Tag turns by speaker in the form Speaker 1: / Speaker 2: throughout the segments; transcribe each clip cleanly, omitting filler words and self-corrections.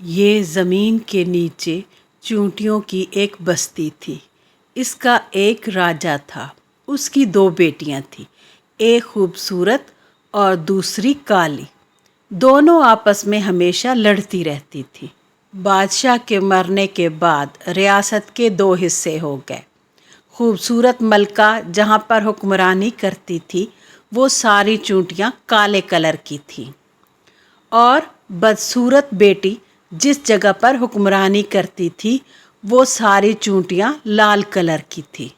Speaker 1: ये ज़मीन के नीचे चूंटियों की एक बस्ती थी। इसका एक राजा था। उसकी दो बेटियां थीं, एक खूबसूरत और दूसरी काली। दोनों आपस में हमेशा लड़ती रहती थीं। बादशाह के मरने के बाद रियासत के दो हिस्से हो गए। खूबसूरत मलका जहाँ पर हुक्मरानी करती थी वो सारी चूंटियाँ काले कलर की थीं, और बदसूरत बेटी जिस जगह पर हुक्मरानी करती थी वो सारी चूंटियाँ लाल कलर की थी।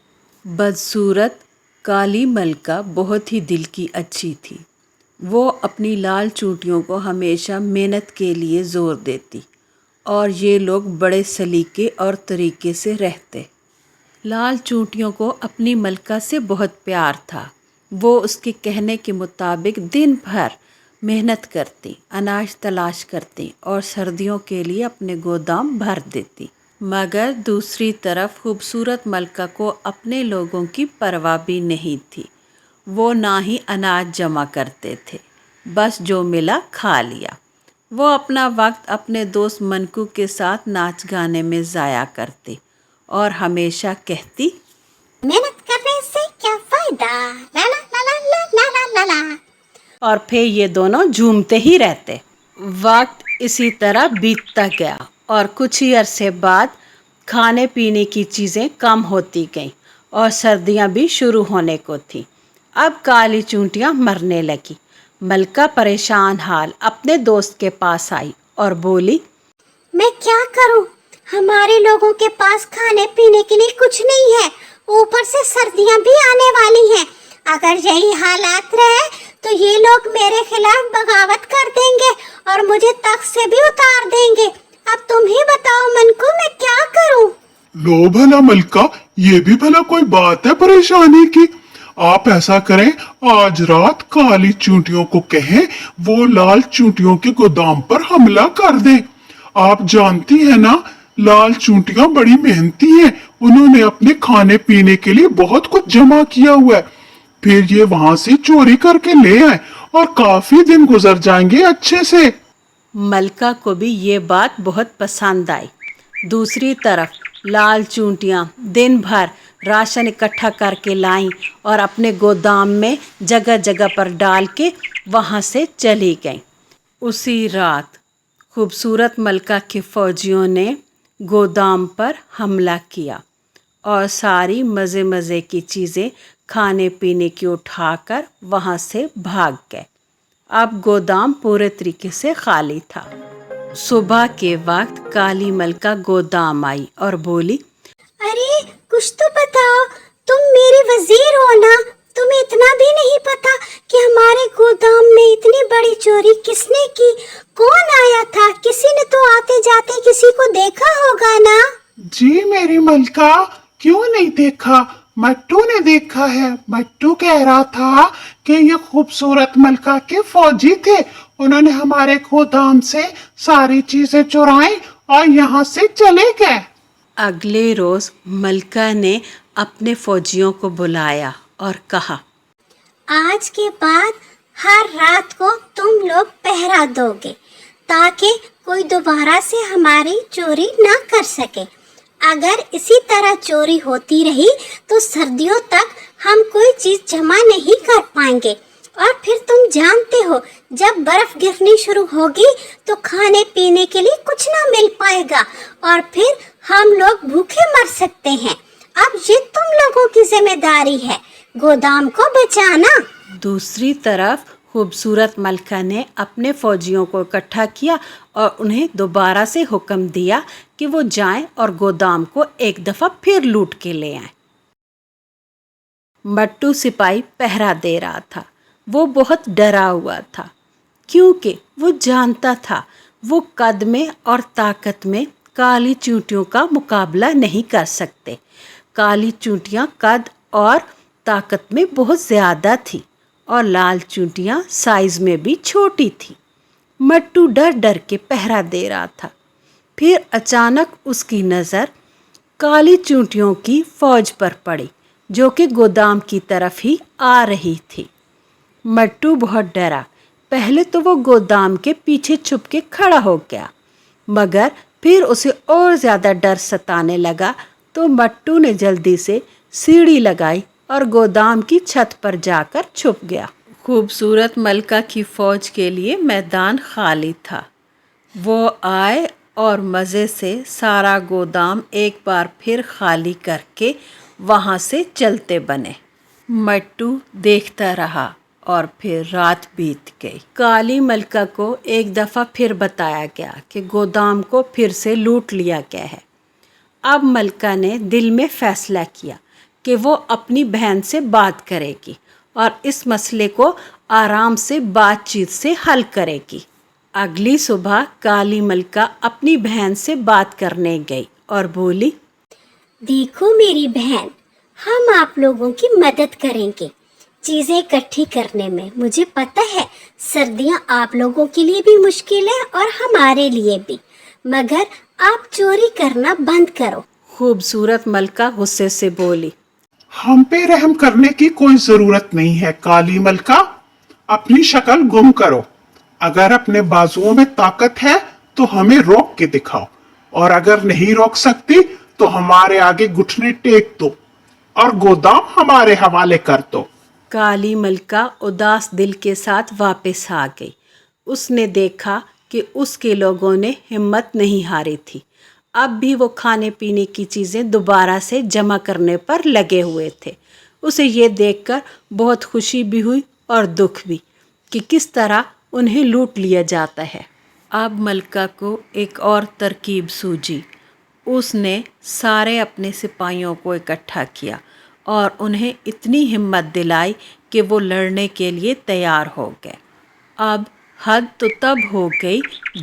Speaker 1: बदसूरत काली मलका बहुत ही दिल की अच्छी थी। वो अपनी लाल चूंटियों को हमेशा मेहनत के लिए ज़ोर देती और ये लोग बड़े सलीके और तरीके से रहते। लाल चूंटियों को अपनी मलका से बहुत प्यार था। वो उसके कहने के मुताबिक दिन भर मेहनत करती, अनाज तलाश करती और सर्दियों के लिए अपने गोदाम भर देती। मगर दूसरी तरफ खूबसूरत मलका को अपने लोगों की परवाह भी नहीं थी। वो ना ही अनाज जमा करते थे, बस जो मिला खा लिया। वो अपना वक्त अपने दोस्त मनकू के साथ नाच गाने में ज़ाया करती और हमेशा कहती,
Speaker 2: मेहनत करने से क्या फायदा, ला ला ला ला ला ला ला ला ला।
Speaker 1: और फिर ये दोनों झूमते ही रहते। वक्त इसी तरह बीतता गया और कुछ ही अरसे बाद खाने पीने की चीज़ें कम होती गईं और सर्दियां भी शुरू होने को थीं। अब काली चूंटियां मरने लगी। मलका परेशान हाल अपने दोस्त के पास आई और बोली,
Speaker 2: मैं क्या करूं? हमारे लोगों के पास खाने पीने के लिए कुछ नहीं है, ऊपर से सर्दियां भी आने वाली हैं। अगर यही हालात रहे तो ये लोग मेरे खिलाफ बगावत कर देंगे और मुझे तख्त से भी उतार देंगे। अब तुम ही बताओ मनकू, मैं क्या करूं?
Speaker 3: लो भला मलका, ये भी भला कोई बात है परेशानी की। आप ऐसा करें, आज रात काली चूंटियों को कहें वो लाल चूंटियों के गोदाम पर हमला कर दें। आप जानती हैं ना, लाल चूंटियां बड़ी मेहनती हैं। उन्होंने अपने खाने पीने के लिए बहुत कुछ जमा किया हुआ है। फिर ये वहां से चोरी करके ले आए और काफी दिन गुजर जाएंगे अच्छे से।
Speaker 1: मलका को भी ये बात बहुत पसंद आई। दूसरी तरफ लाल चूंटियाँ दिन भर राशन इकट्ठा करके लाईं और अपने गोदाम में जगह जगह पर डाल के वहाँ से चली गईं। उसी रात खूबसूरत मलका के फौजियों ने गोदाम पर हमला किया और सारी मज़े मज़े की चीज़ें खाने पीने की उठाकर वहाँ से भाग गए। अब गोदाम पूरे तरीके से खाली था। सुबह के वक्त काली मलका गोदाम आई और बोली,
Speaker 2: अरे कुछ तो बताओ, तुम मेरे वजीर हो ना? तुम्हें इतना भी नहीं पता कि हमारे गोदाम में इतनी बड़ी चोरी किसने की? कौन आया था? किसी ने तो आते जाते किसी को देखा होगा ना?
Speaker 3: जी मेरी मलका, क्यों नहीं देखा? मट्टू ने देखा है। मट्टू कह रहा था कि ये खूबसूरत मलका के फौजी थे। उन्होंने हमारे गोदाम से सारी चीजें चुराई और यहाँ से चले गए।
Speaker 1: अगले रोज़ मलका ने अपने फौजियों को बुलाया और कहा,
Speaker 2: आज के बाद हर रात को तुम लोग पहरा दोगे ताकि कोई दोबारा से हमारी चोरी ना कर सके। अगर इसी तरह चोरी होती रही तो सर्दियों तक हम कोई चीज जमा नहीं कर पाएंगे, और फिर तुम जानते हो जब बर्फ गिरनी शुरू होगी तो खाने पीने के लिए कुछ ना मिल पाएगा और फिर हम लोग भूखे मर सकते हैं। अब ये तुम लोगों की जिम्मेदारी है गोदाम को बचाना।
Speaker 1: दूसरी तरफ खूबसूरत मलका ने अपने फौजियों को इकट्ठा किया और उन्हें दोबारा से हुक्म दिया कि वो जाएं और गोदाम को एक दफ़ा फिर लूट के ले आएं। मट्टू सिपाही पहरा दे रहा था। वो बहुत डरा हुआ था क्योंकि वो जानता था वो कद में और ताकत में काली चूंटियों का मुकाबला नहीं कर सकते। काली चूंटियाँ कद और ताकत में बहुत ज़्यादा थी और लाल चूंटियाँ साइज़ में भी छोटी थी। मट्टू डर डर के पहरा दे रहा था। फिर अचानक उसकी नज़र काली चूंटियों की फ़ौज पर पड़ी जो कि गोदाम की तरफ ही आ रही थी। मट्टू बहुत डरा। पहले तो वो गोदाम के पीछे छुप के खड़ा हो गया, मगर फिर उसे और ज़्यादा डर सताने लगा तो मट्टू ने जल्दी से सीढ़ी लगाई और गोदाम की छत पर जाकर छुप गया। खूबसूरत मलका की फौज के लिए मैदान खाली था। वो आए और मज़े से सारा गोदाम एक बार फिर खाली करके वहाँ से चलते बने। मट्टू देखता रहा और फिर रात बीत गई। काली मलका को एक दफ़ा फिर बताया गया कि गोदाम को फिर से लूट लिया गया है। अब मलका ने दिल में फ़ैसला किया कि वो अपनी बहन से बात करेगी और इस मसले को आराम से बातचीत से हल करेगी। अगली सुबह काली मलका अपनी बहन से बात करने गई और बोली,
Speaker 2: देखो मेरी बहन, हम आप लोगों की मदद करेंगे चीजें इकट्ठी करने में। मुझे पता है सर्दियाँ आप लोगों के लिए भी मुश्किल है और हमारे लिए भी, मगर आप चोरी करना बंद करो।
Speaker 1: खूबसूरत मलका गुस्से से बोली,
Speaker 3: हम पे रहम करने की कोई जरूरत नहीं है काली मलका, अपनी शक्ल गुम करो। अगर अपने बाजुओं में ताकत है तो हमें रोक के दिखाओ, और अगर नहीं रोक सकती तो हमारे आगे घुटने टेक दो और गोदाम हमारे हवाले कर दो।
Speaker 1: काली मलका उदास दिल के साथ वापस आ गई। उसने देखा कि उसके लोगों ने हिम्मत नहीं हारी थी। अब भी वो खाने पीने की चीज़ें दोबारा से जमा करने पर लगे हुए थे। उसे ये देखकर बहुत खुशी भी हुई और दुख भी कि किस तरह उन्हें लूट लिया जाता है। अब मलका को एक और तरकीब सूझी। उसने सारे अपने सिपाहियों को इकट्ठा किया और उन्हें इतनी हिम्मत दिलाई कि वो लड़ने के लिए तैयार हो गए। अब हद तो तब हो गई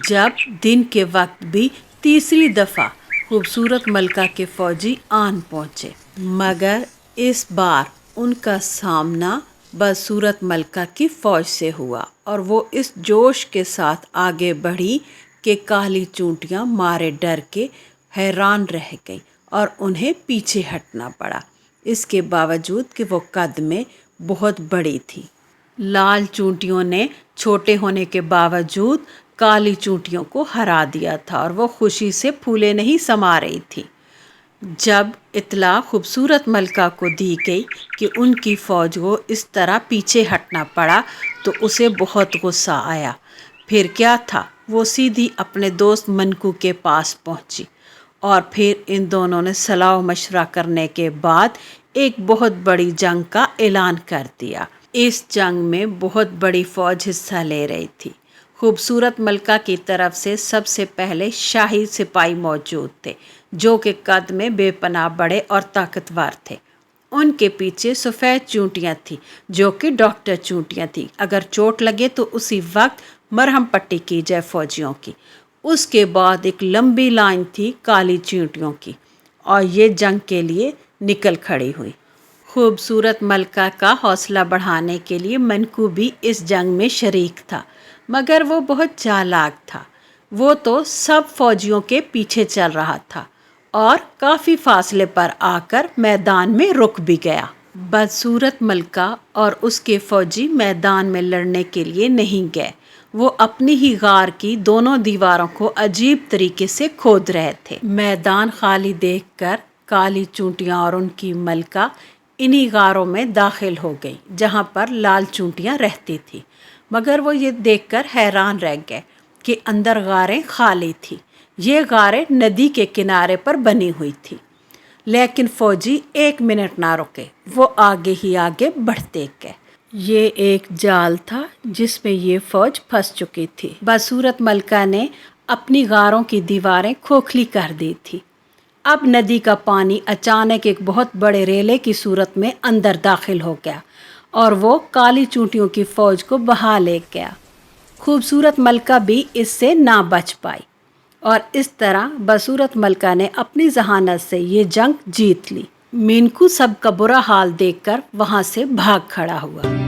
Speaker 1: जब दिन के वक्त भी तीसरी दफ़ा खूबसूरत मलका के फौजी आन पहुँचे, मगर इस बार उनका सामना बदसूरत मलका की फ़ौज से हुआ और वो इस जोश के साथ आगे बढ़ी कि काली चूंटियाँ मारे डर के हैरान रह गई और उन्हें पीछे हटना पड़ा। इसके बावजूद कि वो कद में बहुत बड़ी थी। लाल चूंटियों ने छोटे होने के बावजूद काली चूंटियों को हरा दिया था और वो खुशी से फूले नहीं समा रही थी। जब इत्तला खूबसूरत मलका को दी गई कि उनकी फ़ौज को इस तरह पीछे हटना पड़ा तो उसे बहुत गुस्सा आया। फिर क्या था, वो सीधी अपने दोस्त मनकू के पास पहुंची और फिर इन दोनों ने सलाह मशवरा करने के बाद एक बहुत बड़ी जंग का ऐलान कर दिया। इस जंग में बहुत बड़ी फ़ौज हिस्सा ले रही थी। खूबसूरत मलका की तरफ से सबसे पहले शाही सिपाही मौजूद थे जो कि कद में बेपनाह बड़े और ताकतवर थे। उनके पीछे सफ़ेद चूंटियाँ थीं जो कि डॉक्टर चूंटियाँ थीं। अगर चोट लगे तो उसी वक्त मरहम पट्टी की जाए फ़ौजियों की। उसके बाद एक लंबी लाइन थी काली चूंटियों की और ये जंग के लिए निकल खड़ी हुई। खूबसूरत मलका का हौसला बढ़ाने के लिए मनकू भी इस जंग में शरीक था, मगर वो बहुत चालाक था। वो तो सब फौजियों के पीछे चल रहा था और काफ़ी फासले पर आकर मैदान में रुक भी गया। बदसूरत मलका और उसके फौजी मैदान में लड़ने के लिए नहीं गए। वो अपनी ही गार की दोनों दीवारों को अजीब तरीके से खोद रहे थे। मैदान खाली देखकर काली चूंटियाँ और उनकी मलका इन्हीं गारों में दाखिल हो गई जहाँ पर लाल चूंटियाँ रहती थी, मगर वो ये देखकर हैरान रह गए कि अंदर गारें खाली थी। ये गारें नदी के किनारे पर बनी हुई थी, लेकिन फौजी एक मिनट ना रुके, वो आगे ही आगे बढ़ते गए। ये एक जाल था जिसमें ये फौज फंस चुकी थी। बदसूरत मलका ने अपनी गारों की दीवारें खोखली कर दी थी। अब नदी का पानी अचानक एक बहुत बड़े रेले की सूरत में अंदर दाखिल हो गया और वो काली चूंटियों की फौज को बहा ले गया। खूबसूरत मलका भी इससे ना बच पाई और इस तरह बदसूरत मलका ने अपनी जहानत से ये जंग जीत ली। मिनकू सबका बुरा हाल देखकर वहाँ से भाग खड़ा हुआ।